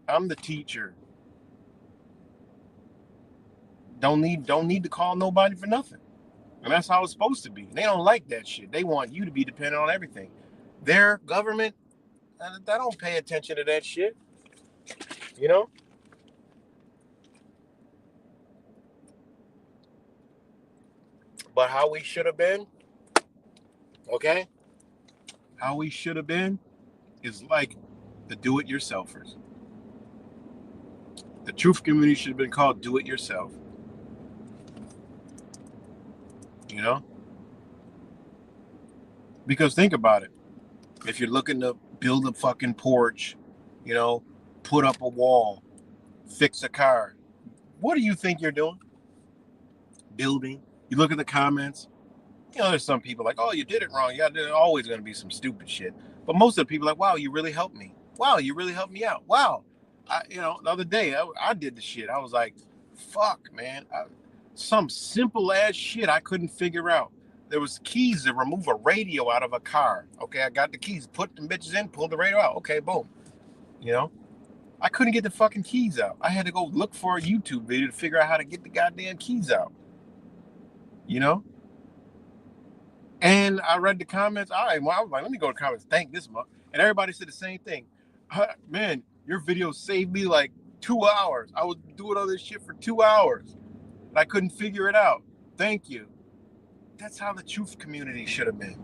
I'm the teacher. Don't need to call nobody for nothing. And that's how it's supposed to be. They don't like that shit. They want you to be dependent on everything. Their government, they don't pay attention to that shit. But how we should have been, okay? How we should have been is like the do-it-yourselfers. The truth community should have been called do-it-yourself. Because think about it. If you're looking to build a fucking porch, put up a wall, fix a car, what do you think you're doing? Building. You look at the comments. There's some people like, oh, you did it wrong. Yeah, there's always going to be some stupid shit. But most of the people are like, wow, you really helped me. Wow, you really helped me out. Wow. The other day, I did the shit. I was like, fuck, man. Some simple ass shit I couldn't figure out. There was keys to remove a radio out of a car. Okay, I got the keys, put them bitches in, pulled the radio out. Okay, boom. I couldn't get the fucking keys out. I had to go look for a YouTube video to figure out how to get the goddamn keys out. And I read the comments. All right, well, I was like, let me go to comments. Thank this month. And everybody said the same thing. Man, your video saved me like 2 hours. I was doing all this shit for 2 hours. And I couldn't figure it out. Thank you. That's how the truth community should have been.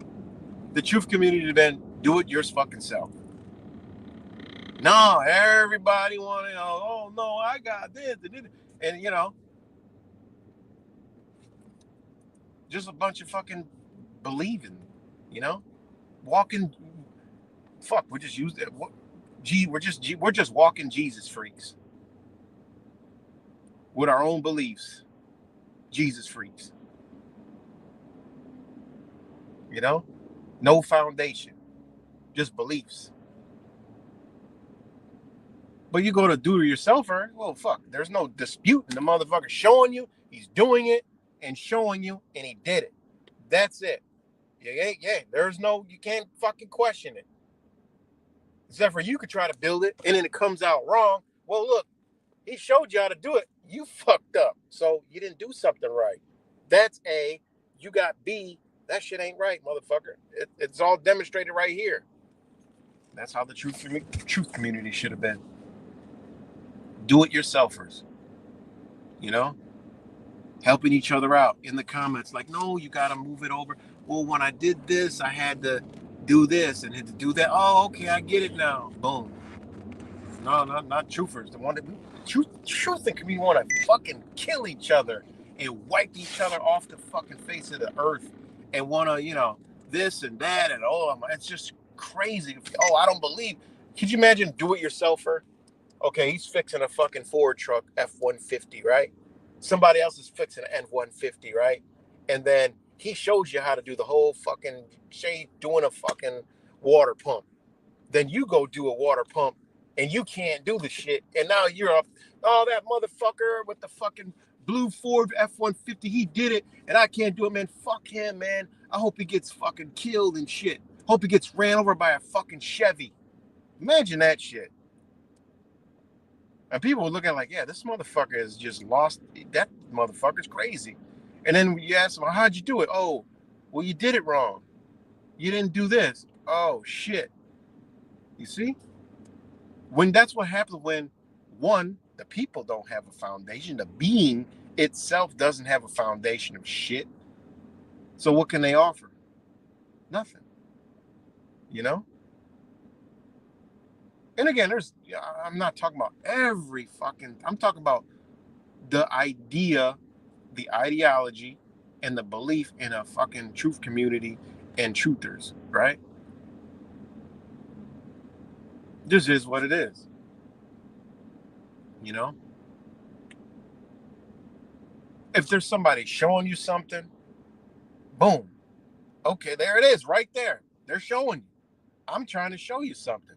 The truth community would have been, do it your fucking self. No, everybody wanted, oh no, I got this. And, just a bunch of fucking believing, walking. Fuck, we just used it. We're just walking Jesus freaks with our own beliefs. Jesus freaks. No foundation, just beliefs. But you go to do it yourselfer, well, fuck, there's no disputing the motherfucker showing you, he's doing it and showing you, and he did it. That's it. Yeah, there's no, you can't fucking question it. Except for you could try to build it, and then it comes out wrong. Well, look, he showed you how to do it. You fucked up. So you didn't do something right. That's A. You got B. That shit ain't right, motherfucker. It's all demonstrated right here. That's how the truth community should have been. Do it yourselfers. You know? Helping each other out in the comments. Like, no, you got to move it over. Well, when I did this, I had to do this and had to do that. Oh, okay, I get it now. Boom. No, not truthers. The one that truth and community want to fucking kill each other and wipe each other off the fucking face of the earth and want to, this and that and it's just crazy. Oh, I don't believe. Could you imagine do-it-yourselfer? Okay, he's fixing a fucking Ford truck F-150, right? Somebody else is fixing an F-150, right? And then he shows you how to do the whole fucking shade doing a fucking water pump. Then you go do a water pump and you can't do the shit. And now you're up, oh, that motherfucker with the fucking blue Ford F-150, he did it and I can't do it, man. Fuck him, man. I hope he gets fucking killed and shit. Hope he gets ran over by a fucking Chevy. Imagine that shit. And people would look at it like, yeah, this motherfucker is just lost. That motherfucker's crazy. And then you ask him, how'd you do it? Oh, well, you did it wrong. You didn't do this. Oh, shit. You see? When that's what happens when, one, the people don't have a foundation. The being itself doesn't have a foundation of shit. So what can they offer? Nothing. You know? And again, I'm not talking about I'm talking about the idea, the ideology, and the belief in a fucking truth community and truthers, right? This is what it is. You know? If there's somebody showing you something, boom. Okay, there it is, right there. They're showing you. I'm trying to show you something.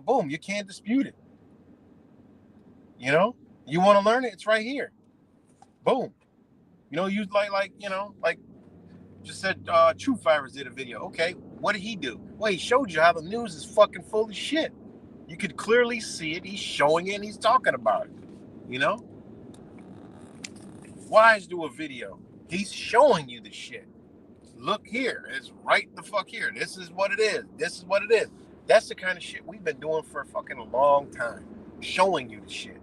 Boom, you can't dispute it. You want to learn it, it's right here. Boom. You like just said Truth Virus did a video. Okay, what did he do? Well, he showed you how the news is fucking full of shit. You could clearly see it. He's showing it and he's talking about it. Wise do a video. He's showing you the shit. Look here. It's right the fuck here. This is what it is. This is what it is. That's the kind of shit we've been doing for fucking a long time. Showing you the shit.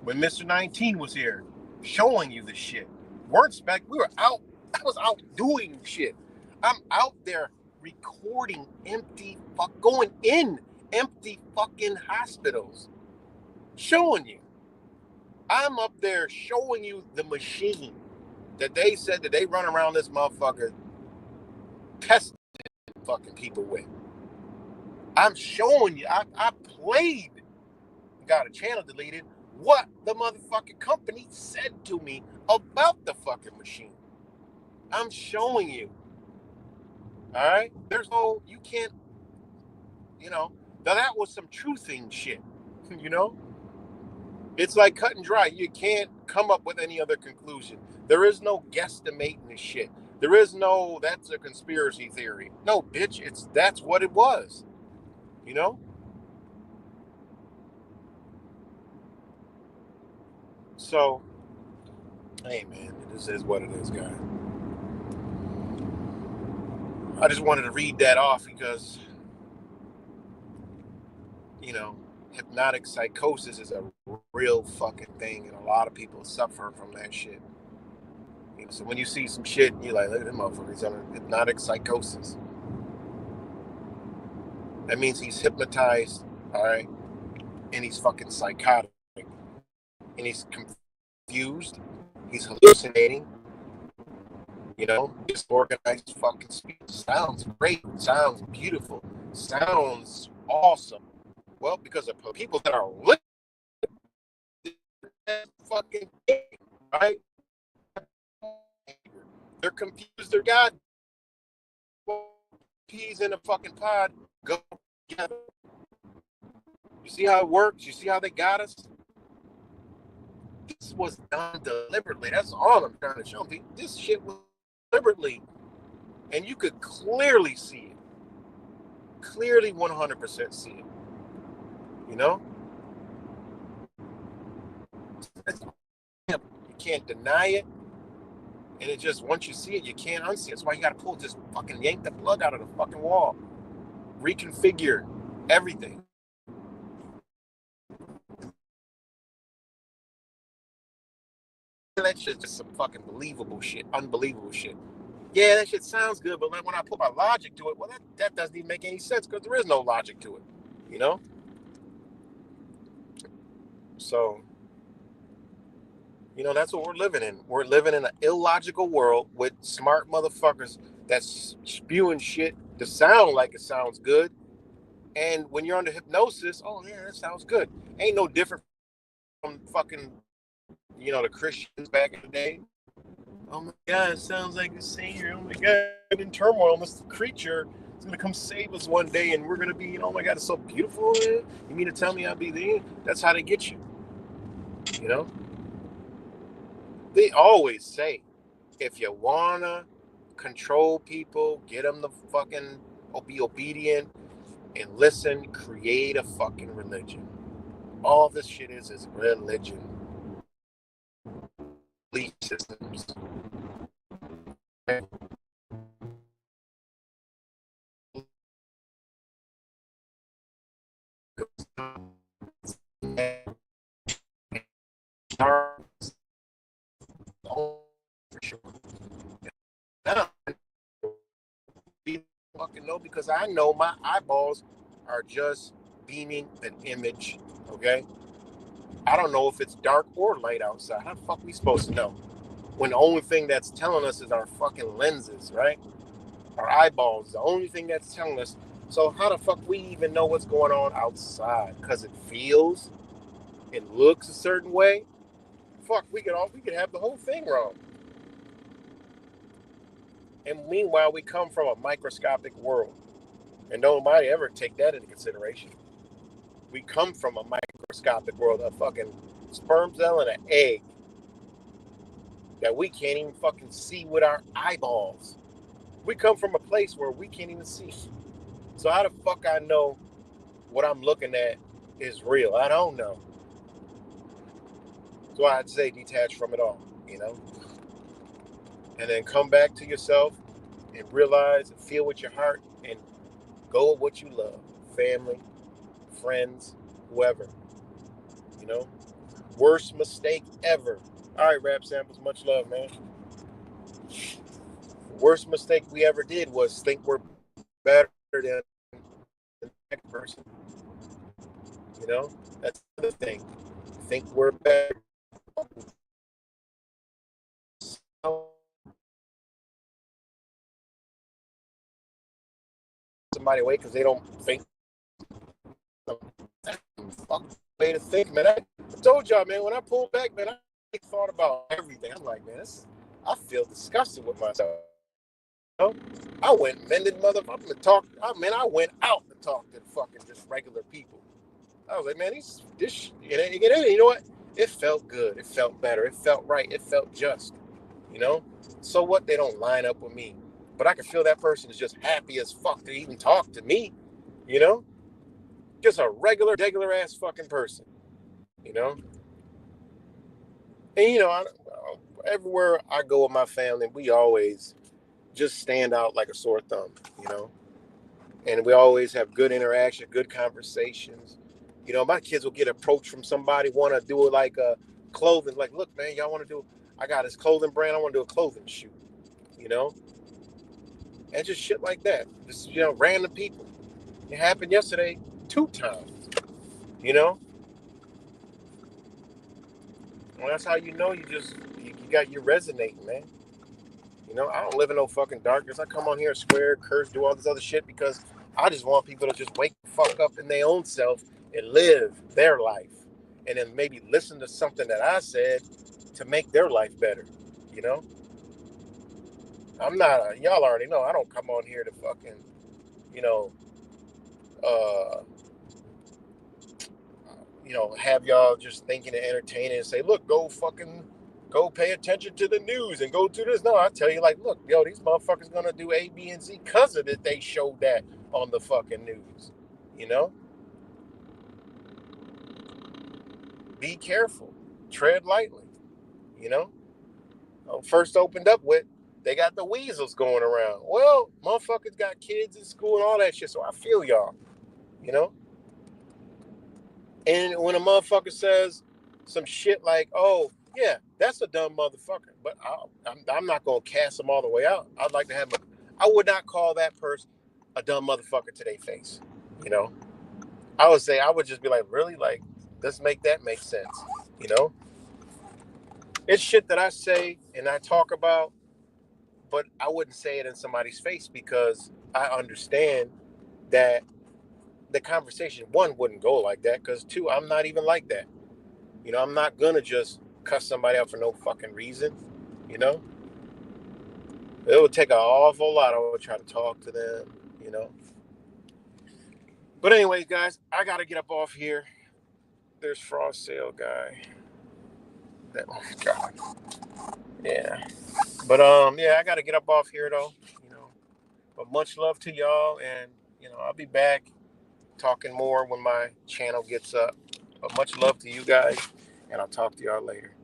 When Mr. 19 was here, showing you the shit. We were out. I was out doing shit. I'm out there recording going in empty fucking hospitals. Showing you. I'm up there showing you the machine that they said that they run around this motherfucker testing fucking people with. I'm showing you. I played, got a channel deleted, what the motherfucking company said to me about the fucking machine. I'm showing you. All right? You can't, now that was some truthing shit, It's like cut and dry. You can't come up with any other conclusion. There is no guesstimating this shit. There is no, that's a conspiracy theory. No, bitch, that's what it was. So, hey man, this is what it is, guys. I just wanted to read that off because, hypnotic psychosis is a real fucking thing, and a lot of people suffer from that shit. So when you see some shit, you're like, look at that motherfucker, he's on hypnotic psychosis. That means he's hypnotized, all right, and he's fucking psychotic, and he's confused, he's hallucinating, disorganized fucking speech. Sounds great, sounds beautiful, sounds awesome. Well, because of people that are fucking right? They're confused. They're God. Peas in a fucking pod go together. You see how it works? You see how they got us? This was done deliberately. That's all I'm trying to show people. This shit was deliberately. And you could clearly see it. Clearly 100% see it. You know? You can't deny it. And it just, once you see it, you can't unsee it. That's why you got to just fucking yank the plug out of the fucking wall. Reconfigure everything. That shit's just some fucking believable shit, unbelievable shit. Yeah, that shit sounds good, but when I put my logic to it, well, that doesn't even make any sense because there is no logic to it, you know? So, you know, that's what we're living in. We're living in an illogical world with smart motherfuckers that's spewing shit to sound like it sounds good. And when you're under hypnosis, oh, yeah, that sounds good. Ain't no different from fucking, you know, the Christians back in the day. Oh my God, it sounds like the Savior. Oh my God, in turmoil, this creature is going to come save us one day and we're going to be, oh my God, it's so beautiful. You mean to tell me I'll be there? That's how they get you. You know? They always say, if you want to control people, get them to fucking be obedient and listen, create a fucking religion. All this shit is religion. Belief systems. Fucking know because I know my eyeballs are just beaming an image. Okay, I don't know if it's dark or light outside. How the fuck we supposed to know when the only thing that's telling us is our fucking lenses, right? Our eyeballs, the only thing that's telling us. So how the fuck we even know what's going on outside? Because it feels, it looks a certain way. Fuck, we could have the whole thing wrong. And meanwhile, we come from a microscopic world, and nobody ever take that into consideration. We come from a microscopic world, a fucking sperm cell and an egg that we can't even fucking see with our eyeballs. We come from a place where we can't even see. So how the fuck I know what I'm looking at is real? I don't know. So I'd say detach from it all, you know? And then come back to yourself and realize and feel with your heart and go with what you love. Family, friends, whoever. You know? Worst mistake ever. All right, Rap Samples, much love, man. Worst mistake we ever did was think we're better than the next person. You know? That's the thing. Think we're better. Somebody away because they don't think. Fuck way to think, man. I told y'all, man, when I pulled back, man, I thought about everything. I'm like, man, I feel disgusted with myself. You know? I went mended motherfucker to talk. I went out to talk to fucking just regular people. I was like, man, you know what? It felt good. It felt better. It felt right. It felt just. You know? So what? They don't line up with me. But I can feel that person is just happy as fuck to even talk to me. You know? Just a regular ass fucking person. You know? And, you know, everywhere I go with my family, we always just stand out like a sore thumb, you know? And we always have good interaction, good conversations. You know, my kids will get approached from somebody, want to do it like a clothing. Like, look, man, y'all want to do, I got this clothing brand. I want to do a clothing shoot, you know? And just shit like that. Just, you know, random people. It happened yesterday 2 times, you know? Well, that's how you know you resonating, man. You know, I don't live in no fucking darkness. I come on here, swear, curse, do all this other shit because I just want people to just wake the fuck up in their own self and live their life. And then maybe listen to something that I said to make their life better. You know? I'm not, y'all already know, I don't come on here to fucking, you know, have y'all just thinking and entertaining and say, look, go pay attention to the news and go do this. No, I tell you, like, look, yo, these motherfuckers gonna do A, B, and Z because of it. They showed that on the fucking news. Be careful, tread lightly. First opened up with, they got the weasels going around. Well, motherfuckers got kids in school and all that shit, so I feel y'all. And when a motherfucker says some shit like, oh, yeah, that's a dumb motherfucker, but I'm not going to cast them all the way out. I'd like to have I would not call that person a dumb motherfucker to their face. I would just be like, really? Like, let's make that make sense. It's shit that I say and I talk about, but I wouldn't say it in somebody's face because I understand that the conversation, one, wouldn't go like that, because two, I'm not even like that. I'm not gonna just cuss somebody out for no fucking reason. It would take an awful lot. I would try to talk to them. But anyways, guys, I gotta get up off here. There's Frost Sale guy. Oh God. Yeah. But yeah, I gotta get up off here though. But much love to y'all, and I'll be back talking more when my channel gets up. But much love to you guys, and I'll talk to y'all later.